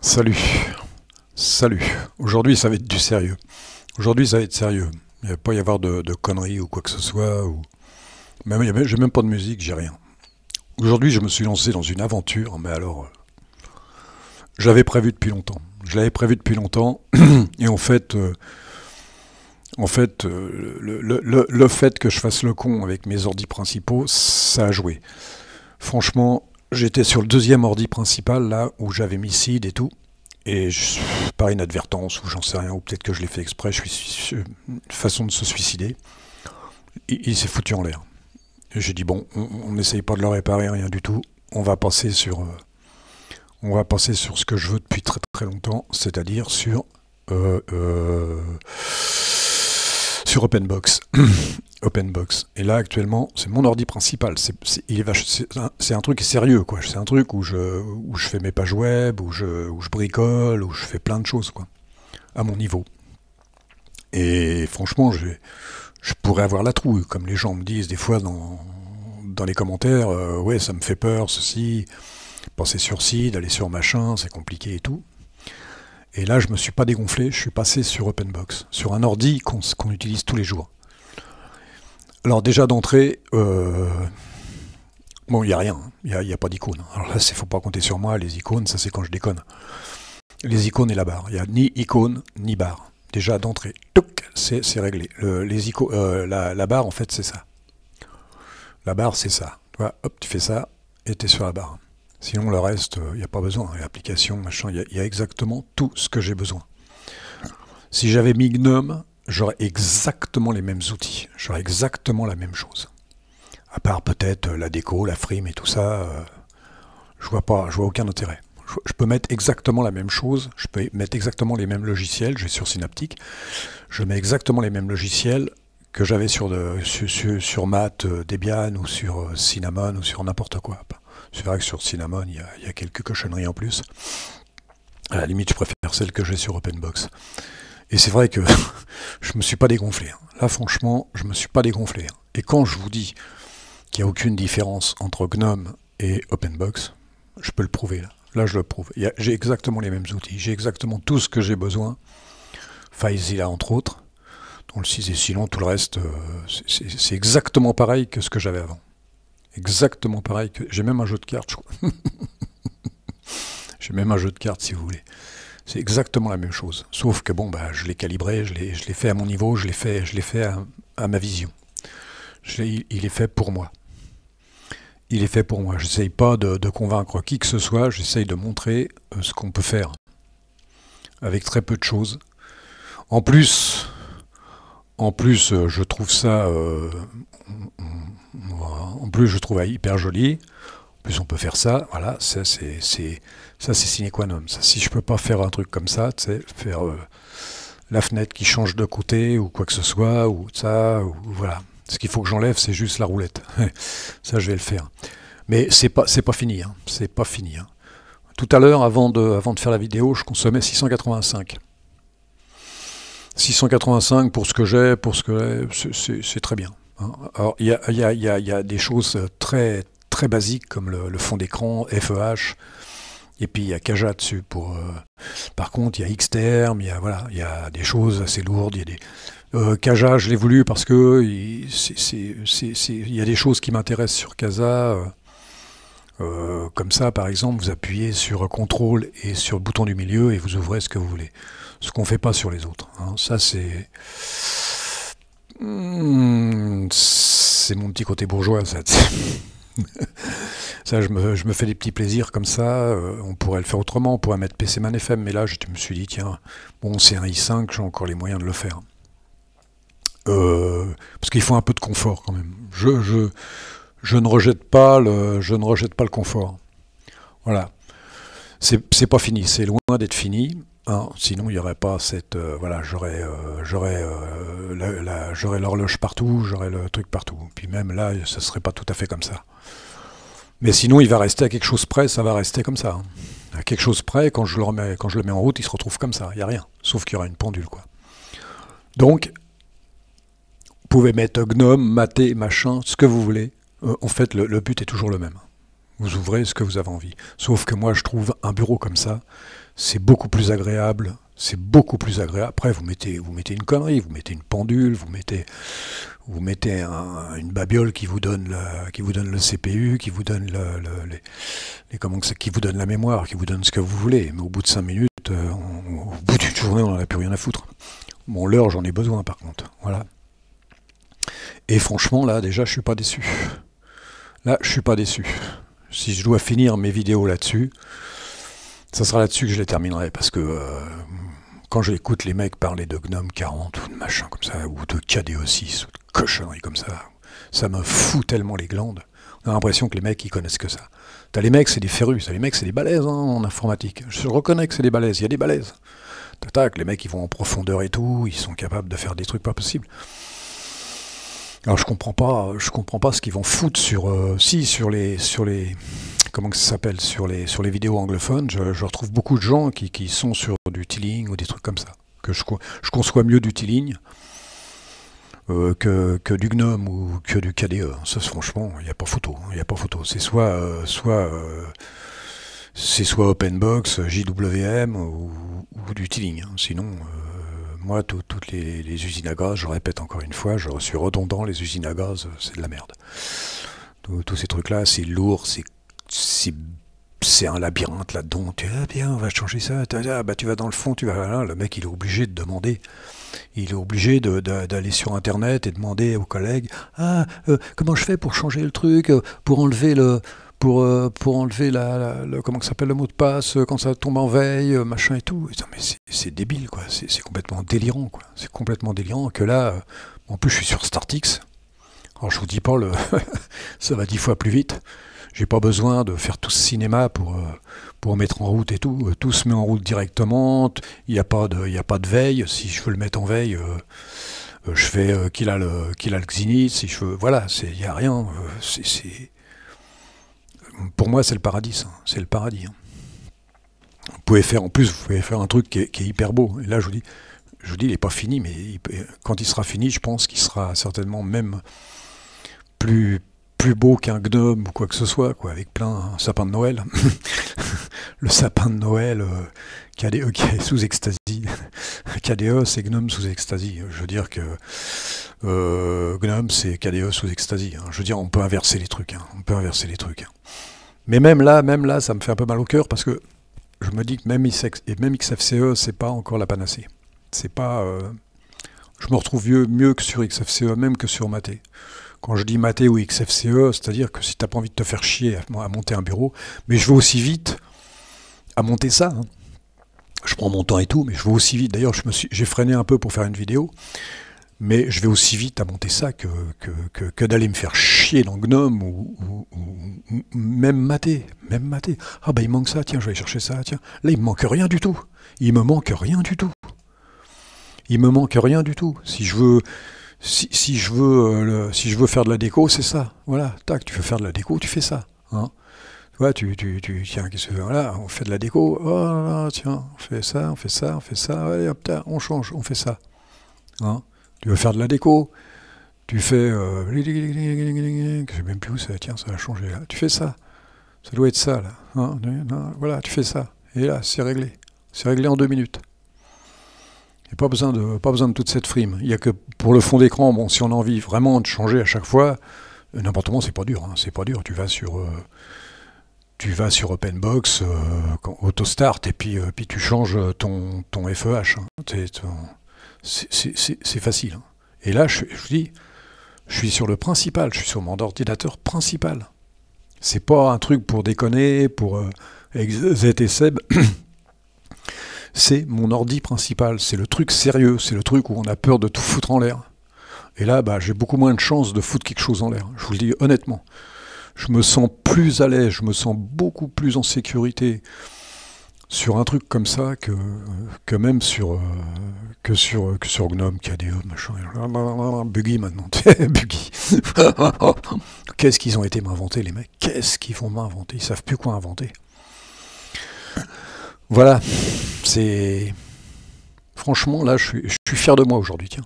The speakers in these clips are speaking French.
Salut, salut. Aujourd'hui, ça va être du sérieux. Aujourd'hui, ça va être sérieux. Il ne va pas y avoir de conneries ou quoi que ce soit. J'ai même pas de musique, j'ai rien. Aujourd'hui, je me suis lancé dans une aventure, mais alors, je l'avais prévu depuis longtemps. Je l'avais prévu depuis longtemps, et le fait que je fasse le con avec mes ordis principaux, ça a joué. Franchement, j'étais sur le deuxième ordi principal, là, où j'avais mis seed et tout. Par inadvertance, ou j'en sais rien, ou peut-être que je l'ai fait exprès, une façon de se suicider. Il s'est foutu en l'air. Et j'ai dit, bon, on n'essaye pas de le réparer, rien du tout. On va passer sur ce que je veux depuis très très longtemps, c'est-à-dire sur OpenBox. OpenBox. Et là, actuellement, c'est mon ordi principal. C'est un truc sérieux, quoi. C'est un truc où je fais mes pages web, où je bricole, où je fais plein de choses, quoi, à mon niveau. Et franchement, je pourrais avoir la trouille, comme les gens me disent des fois dans les commentaires, ouais, ça me fait peur, ceci, passer sur ci, d'aller sur machin, c'est compliqué et tout. Et là, je me suis pas dégonflé, je suis passé sur OpenBox, sur un ordi qu'on utilise tous les jours. Alors déjà d'entrée, bon, il n'y a rien, il n'y a pas d'icône. Alors là, il ne faut pas compter sur moi, les icônes, ça c'est quand je déconne. Les icônes et la barre, il n'y a ni icône, ni barre. Déjà d'entrée, c'est réglé. La barre, en fait, c'est ça. La barre, c'est ça. Tu vois, hop, tu fais ça, et tu es sur la barre. Sinon, le reste, il n'y a pas besoin. L'application, machin, il y a exactement tout ce que j'ai besoin. Si j'avais mis GNOME, j'aurais exactement les mêmes outils. J'aurais exactement la même chose. À part peut-être la déco, la frame et tout ça, je vois aucun intérêt. Je peux mettre exactement la même chose, je peux mettre exactement les mêmes logiciels, je vais sur Synaptic, je mets exactement les mêmes logiciels que j'avais sur Math, Debian ou sur Cinnamon ou sur n'importe quoi. C'est vrai que sur Cinnamon, il y a quelques cochonneries en plus. À la limite, je préfère celles que j'ai sur OpenBox. Et c'est vrai que je me suis pas dégonflé. Là, franchement, je me suis pas dégonflé. Et quand je vous dis qu'il n'y a aucune différence entre GNOME et OpenBox, je peux le prouver. Là je le prouve. J'ai exactement les mêmes outils. J'ai exactement tout ce que j'ai besoin. FileZilla, entre autres. Dont le 6 et sinon, tout le reste, c'est exactement pareil que ce que j'avais avant. Exactement pareil que... J'ai même un jeu de cartes, je crois. J'ai même un jeu de cartes, si vous voulez. C'est exactement la même chose. Sauf que bon, bah, je l'ai calibré, je l'ai fait à mon niveau, je l'ai fait à ma vision. Il est fait pour moi. Il est fait pour moi. J'essaye pas de convaincre qui que ce soit, j'essaye de montrer ce qu'on peut faire. Avec très peu de choses. En plus, je trouve ça... en plus, je trouve hyper joli. En plus, on peut faire ça. Voilà, ça c'est sine qua non. Ça, si je peux pas faire un truc comme ça, tu sais, faire la fenêtre qui change de côté ou quoi que ce soit, ou ça, ou voilà. Ce qu'il faut que j'enlève, c'est juste la roulette. Ça, je vais le faire. Mais c'est pas fini. Hein. C'est pas fini. Hein. Tout à l'heure, avant de faire la vidéo, je consommais 685. 685 pour ce que j'ai, c'est très bien. Hein. Alors, il y a des choses très très basiques comme le fond d'écran, FEH, et puis il y a Kaja dessus. Par contre, il y a Xterm, il y a des choses assez lourdes. Il y a des Kaja, je l'ai voulu parce que il y a des choses qui m'intéressent sur Kasa. Comme ça, par exemple, vous appuyez sur CTRL et sur le bouton du milieu et vous ouvrez ce que vous voulez. Ce qu'on ne fait pas sur les autres. Hein. Ça, c'est mon petit côté bourgeois, ça. Ça, je me fais des petits plaisirs comme ça. On pourrait le faire autrement, on pourrait mettre PCman FM, mais là, je me suis dit, tiens, bon, c'est un i5, j'ai encore les moyens de le faire. Parce qu'il faut un peu de confort quand même. Je ne rejette pas le confort. Voilà. C'est pas fini, c'est loin d'être fini. Hein. Sinon, il n'y aurait pas cette... voilà, j'aurais l'horloge partout, j'aurais le truc partout. Puis même là, ça serait pas tout à fait comme ça. Mais sinon, il va rester à quelque chose près, ça va rester comme ça. Hein. À quelque chose près, quand je le mets en route, il se retrouve comme ça. Il n'y a rien. Sauf qu'il y aura une pendule, quoi. Donc, vous pouvez mettre GNOME, Maté, machin, ce que vous voulez. En fait, le but est toujours le même. Vous ouvrez ce que vous avez envie. Sauf que moi, je trouve un bureau comme ça, c'est beaucoup plus agréable. C'est beaucoup plus agréable. Après, vous mettez une connerie, vous mettez une pendule, vous mettez une babiole qui vous donne le CPU, qui vous donne qui vous donne la mémoire, qui vous donne ce que vous voulez. Mais au bout de 5 minutes, au bout d'une journée, on n'en a plus rien à foutre. Bon, l'heure, j'en ai besoin par contre. Voilà. Et franchement, là, déjà, je suis pas déçu. Là, je suis pas déçu. Si je dois finir mes vidéos là-dessus, ça sera là-dessus que je les terminerai, parce que quand j'écoute les mecs parler de GNOME 40 ou de machin comme ça, ou de KDE 6 ou de cochonneries comme ça me fout tellement les glandes. On a l'impression que les mecs, ils connaissent que ça. T'as les mecs, c'est des férus, les mecs, c'est des balèzes en informatique. Je reconnais que c'est des balèzes, il y a des balèzes. Tac, les mecs, ils vont en profondeur et tout, ils sont capables de faire des trucs pas possibles. Alors je comprends pas ce qu'ils vont foutre sur les comment ça s'appelle, sur les vidéos anglophones. Je retrouve beaucoup de gens qui sont sur du Teeling ou des trucs comme ça. Que je conçois mieux du Teeling que du GNOME ou que du KDE. Ça, franchement, il n'y a pas photo. Il y a pas photo. C'est soit OpenBox, JWM ou du Teeling. Sinon, moi, toutes les usines à gaz, je répète encore une fois, je suis redondant, les usines à gaz, c'est de la merde. Tous ces trucs-là, c'est lourd, c'est un labyrinthe là-dedans. Tu dis, ah bien, on va changer ça. Bah, tu vas dans le fond, tu vas là. Le mec, il est obligé de demander. Il est obligé d'aller sur Internet et demander aux collègues, comment je fais pour changer le truc, pour enlever comment ça s'appelle, le mot de passe quand ça tombe en veille, machin et tout. Mais c'est débile, quoi. C'est complètement délirant, quoi. C'est complètement délirant que là, en plus je suis sur StartX. Alors je vous dis pas, ça va 10 fois plus vite. J'ai pas besoin de faire tout ce cinéma pour mettre en route et tout. Tout se met en route directement. Il n'y a pas de veille. Si je veux le mettre en veille, je fais qu'il a le Xenith. Si je veux, voilà, il n'y a rien. Pour moi, c'est le paradis. Ça. C'est le paradis. Hein. Vous pouvez faire un truc qui est hyper beau. Et là, je vous dis, il n'est pas fini, mais quand il sera fini, je pense qu'il sera certainement même plus beau qu'un GNOME ou quoi que ce soit, quoi, avec un sapin de Noël. Le sapin de Noël KDE qui est sous ecstasy. KDE, c'est GNOME sous ecstasy. Je veux dire que GNOME, c'est KDE sous ecstasy. Hein. Je veux dire, on peut inverser les trucs. Hein. On peut inverser les trucs. Hein. Mais même là, ça me fait un peu mal au cœur parce que je me dis que même XFCE, c'est pas encore la panacée. C'est pas. Je me retrouve mieux que sur XFCE, même que sur Mate. Quand je dis Mate ou XFCE, c'est-à-dire que si tu n'as pas envie de te faire chier à monter un bureau, mais je vais aussi vite à monter ça. Hein. Je prends mon temps et tout, mais je vais aussi vite. D'ailleurs, j'ai freiné un peu pour faire une vidéo, mais je vais aussi vite à monter ça que d'aller me faire chier dans GNOME ou même Mate. Ah bah il manque ça, tiens, je vais aller chercher ça, tiens. Là, il me manque rien du tout. Il me manque rien du tout. Il me manque rien du tout. Si je veux faire de la déco, c'est ça. Voilà, tac, tu veux faire de la déco, tu fais ça. Hein. Ouais, tiens, qu'est-ce que voilà, on fait de la déco. Oh là là, tiens, on fait ça. Allez, hop, on change, on fait ça. Hein. Tu veux faire de la déco, tu fais. Je sais même plus où ça. Tiens, ça a changé là. Tu fais ça. Ça doit être ça là. Hein. Voilà, tu fais ça. Et là, c'est réglé. C'est réglé en 2 minutes. Il n'y a pas besoin de toute cette frime. Il n'y a que pour le fond d'écran, bon, si on a envie vraiment de changer à chaque fois, n'importe comment, c'est pas dur. Hein, c'est pas dur. Tu vas sur OpenBox, AutoStart, et puis tu changes ton FEH. Hein. C'est facile. Hein. Et là, je vous dis, je suis sur le principal. Je suis sur mon ordinateur principal. C'est pas un truc pour déconner, avec Z et Seb. C'est mon ordi principal, c'est le truc sérieux, c'est le truc où on a peur de tout foutre en l'air. Et là, bah, j'ai beaucoup moins de chances de foutre quelque chose en l'air, je vous le dis honnêtement. Je me sens plus à l'aise, je me sens beaucoup plus en sécurité sur un truc comme ça que même sur GNOME, KDE, machin. Buggy maintenant, Buggy. Qu'est-ce qu'ils ont été m'inventer les mecs? Qu'est-ce qu'ils vont m'inventer? Ils savent plus quoi inventer. Voilà, c'est... Franchement, là, je suis fier de moi aujourd'hui, tiens.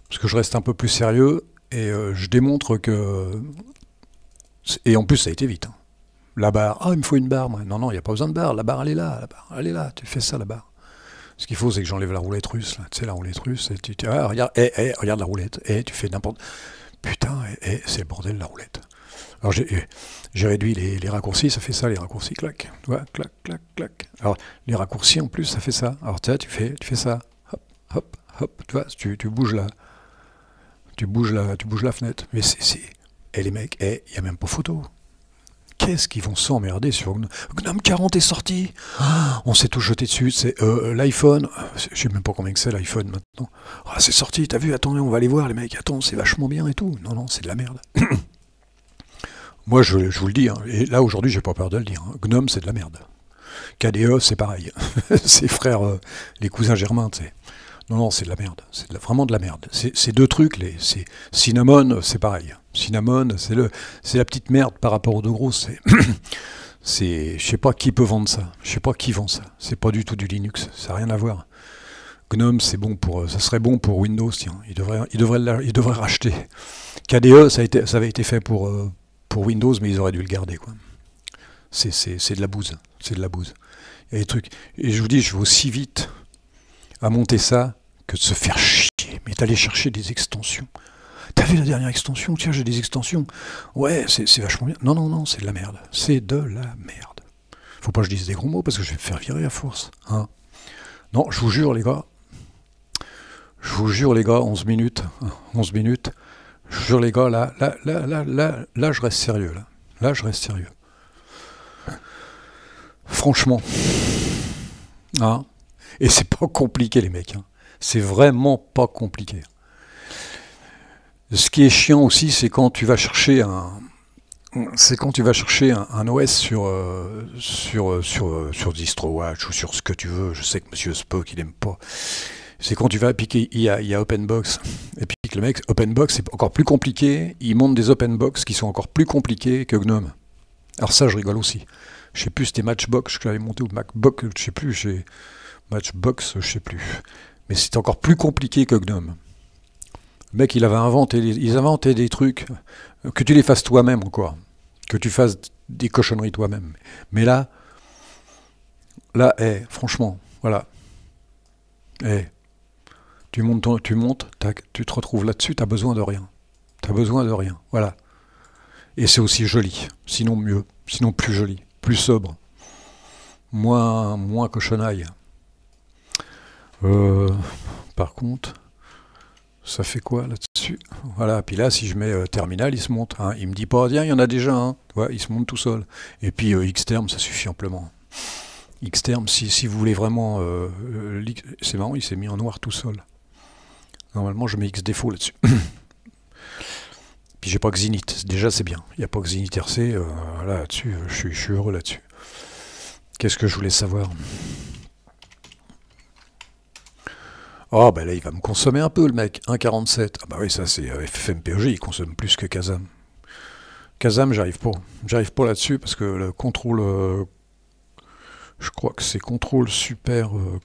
Parce que je reste un peu plus sérieux, et je démontre que... Et en plus, ça a été vite. Hein. La barre, ah, il me faut une barre, moi. Non, non, il n'y a pas besoin de barre. La barre, elle est là, la barre, elle est là. Tu fais ça, la barre. Ce qu'il faut, c'est que j'enlève la roulette russe, là. Tu sais, la roulette russe, et ah, regarde, regarde la roulette, tu fais n'importe... Putain, c'est le bordel, la roulette. Alors, j'ai réduit les raccourcis, ça fait ça, les raccourcis, clac, ouais, clac, clac, clac. Alors, les raccourcis, en plus, ça fait ça. Alors, tu fais ça, hop, hop, hop, tu vois, tu bouges là. Tu bouges la fenêtre. Mais et les mecs, il n'y a même pas photo. Qu'est-ce qu'ils vont s'emmerder sur GNOME? GNOME 40 est sorti. Ah, on s'est tous jeté dessus. C'est l'iPhone. Je sais même pas combien que c'est l'iPhone maintenant. Ah, c'est sorti, t'as vu? Attendez, on va aller voir les mecs. Attends, c'est vachement bien et tout. Non, non, c'est de la merde. Moi, je vous le dis. Hein, et là, aujourd'hui, j'ai pas peur de le dire. Hein, GNOME, c'est de la merde. KDE, c'est pareil. C'est frères, les cousins germains, tu sais. Non, non, c'est de la merde. C'est vraiment de la merde. Ces deux trucs, Cinnamon, c'est pareil. Cinnamon, c'est la petite merde par rapport aux deux grosses. Je sais pas qui peut vendre ça. Je sais pas qui vend ça. C'est pas du tout du Linux. Ça n'a rien à voir. GNOME, c'est bon ça serait bon pour Windows. Tiens, il devrait racheter. KDE, ça avait été fait pour Windows, mais ils auraient dû le garder, quoi. C'est de la bouse. C'est de la bouse. Il y a des trucs. Et je vous dis, je vais aussi vite à monter ça que de se faire chier. Mais d'aller chercher des extensions. T'as vu la dernière extension? Tiens, j'ai des extensions. Ouais, c'est vachement bien. Non, non, non, c'est de la merde. C'est de la merde. Faut pas que je dise des gros mots parce que je vais me faire virer à force. Hein. Non, je vous jure, les gars. Je vous jure, les gars, 11 minutes. 11 minutes. Je vous jure, les gars, là, je reste sérieux. Là, je reste sérieux. Franchement. Hein. Et c'est pas compliqué, les mecs. Hein. C'est vraiment pas compliqué. Ce qui est chiant aussi, c'est quand tu vas chercher un OS sur DistroWatch ou sur ce que tu veux. Je sais que Monsieur Spock, il aime pas. C'est quand tu vas appliquer, il y a OpenBox. Et puis le mec, OpenBox, c'est encore plus compliqué. Il monte des OpenBox qui sont encore plus compliqués que GNOME. Alors ça, je rigole aussi. Je sais plus, c'était Matchbox que j'avais monté ou Macbox, je sais plus. Matchbox, je sais plus. Mais c'est encore plus compliqué que GNOME. Le mec, ils inventaient des trucs, que tu les fasses toi-même encore, que tu fasses des cochonneries toi-même. Mais là, franchement, voilà. Tu montes, tu te retrouves là-dessus, t'as besoin de rien. T'as besoin de rien, voilà. Et c'est aussi joli, sinon mieux, sinon plus joli, plus sobre, moins cochonaille. Par contre... Ça fait quoi là-dessus? Voilà, puis là, si je mets terminal, il se monte. Hein. Il me dit pas, tiens, il y en a déjà un. Ouais, il se monte tout seul. Et puis Xterm, ça suffit amplement. Xterm, si vous voulez vraiment... c'est marrant, il s'est mis en noir tout seul. Normalement, je mets Xdefo là-dessus. Puis j'ai pas Xinit. Déjà, c'est bien. Il n'y a pas Xinit RC. Là-dessus, je suis heureux là-dessus. Qu'est-ce que je voulais savoir? Oh, ben là, il va me consommer un peu, le mec. 1,47. Ah bah oui, ça, c'est FFmpeg, il consomme plus que Kazam. Kazam, j'arrive pas. J'arrive pas là-dessus, parce que le contrôle... je crois que c'est contrôle super F ou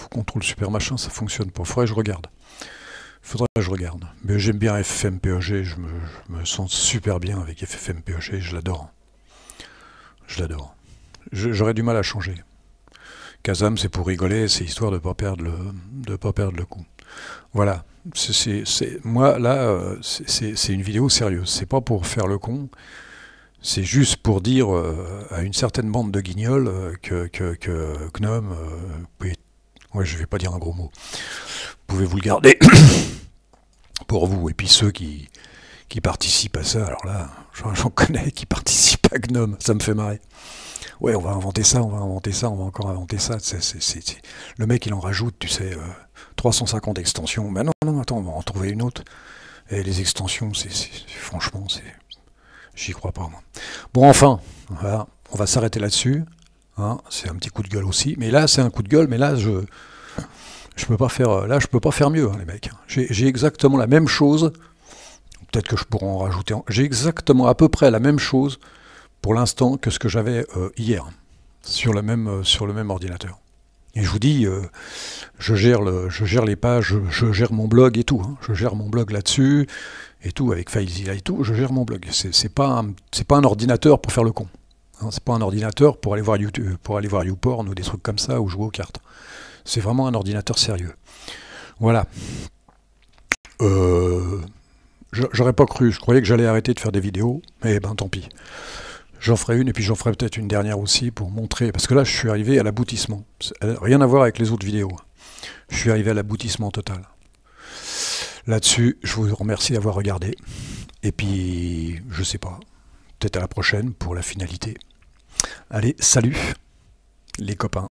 contrôle super machin, ça fonctionne pas. Faudrait que je regarde. Mais j'aime bien FFmpeg, je me sens super bien avec FFmpeg, je l'adore. J'aurais du mal à changer. Kazam, c'est pour rigoler, c'est histoire de ne pas perdre le coup. Voilà. Moi, là, c'est une vidéo sérieuse. C'est pas pour faire le con. C'est juste pour dire à une certaine bande de guignols que GNOME... ouais, je vais pas dire un gros mot. Vous pouvez vous le garder pour vous. Et puis ceux qui participent à ça, alors là, j'en connais qui participent à GNOME. Ça me fait marrer. Ouais, on va inventer ça, on va encore inventer ça. Le mec, il en rajoute, tu sais, 350 extensions. Ben non, attends, on va en trouver une autre. Et les extensions, franchement, j'y crois pas, moi. Bon, enfin, voilà, on va s'arrêter là-dessus. Hein, c'est un petit coup de gueule aussi. Mais là, c'est un coup de gueule, mais là, je peux pas faire mieux, hein, les mecs. J'ai exactement la même chose. Peut-être que je pourrais en rajouter. J'ai exactement à peu près la même chose pour l'instant que ce que j'avais hier sur le même ordinateur. Et je vous dis, je gère les pages, je gère mon blog et tout. Hein. Je gère mon blog là-dessus et tout, avec FileZilla et tout, je gère mon blog. C'est pas un ordinateur pour faire le con. Hein. C'est pas un ordinateur pour aller voir YouTube, pour aller voir YouPorn ou des trucs comme ça, ou jouer aux cartes. C'est vraiment un ordinateur sérieux. Voilà. J'aurais pas cru, je croyais que j'allais arrêter de faire des vidéos, mais ben tant pis. J'en ferai une, et puis j'en ferai peut-être une dernière aussi pour montrer, parce que là je suis arrivé à l'aboutissement. Rien à voir avec les autres vidéos. Je suis arrivé à l'aboutissement total. Là-dessus, je vous remercie d'avoir regardé. Et puis, je sais pas, peut-être à la prochaine pour la finalité. Allez, salut les copains.